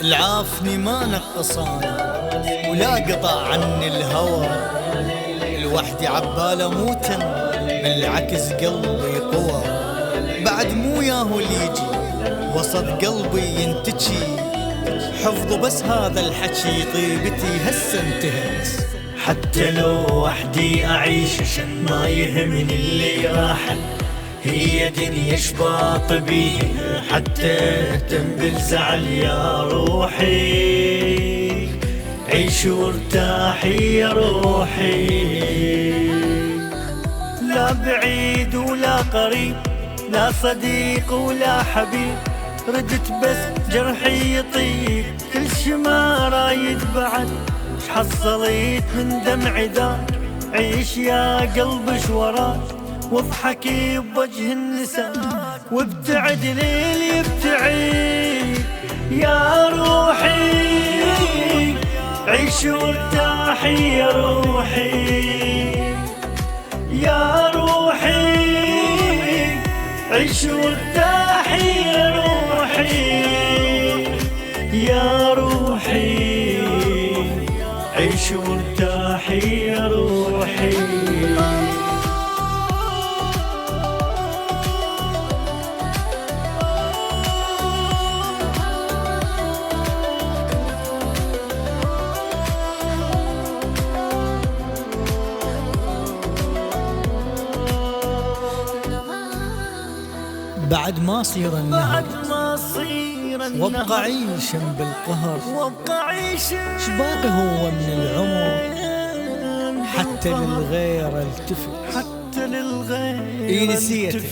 العافني ما نقصان ولا قطع عني الهوى، لوحدي عباله موتن بالعكس قلبي قوى، بعد مو ياهو اللي يجي وسط قلبي ينتجي، حفظه بس هذا الحكي طيبتي هسه انتهت. حتى لو وحدي أعيش ما يهمني اللي راح، هي دنيا شباط بيه حتى اهتم بالزعل يا روحي، عيش وارتاحي يا روحي. لا بعيد ولا قريب، لا صديق ولا حبيب، ردت بس جرحي يطيب، كل شي ما رايد بعد حصليت من دمعي ذاك، عيش يا قلب شوراك واضحكي بوجه النساء، وابتعد ليل يبتعد يا روحي، عيش وارتاحي يا روحي يا روحي، عيش وارتاحي يا روحي يا روحي، عيش وارتاحي يا روحي. بعد ما صير النهر وابقى عيشا بالقهر، شباقي هو من العمر حتى للغير التفت، نسيتك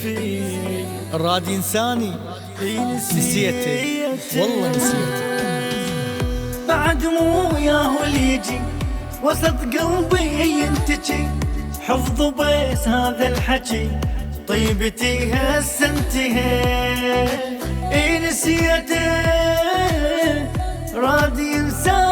راد انساني، نسيتك والله نسيتك. بعد مو ياهو اللي يجي وسط قلبي ينتجي، حفظ بس هذا الحكي طيبتي هسه انتهت، نسيته راد ينسى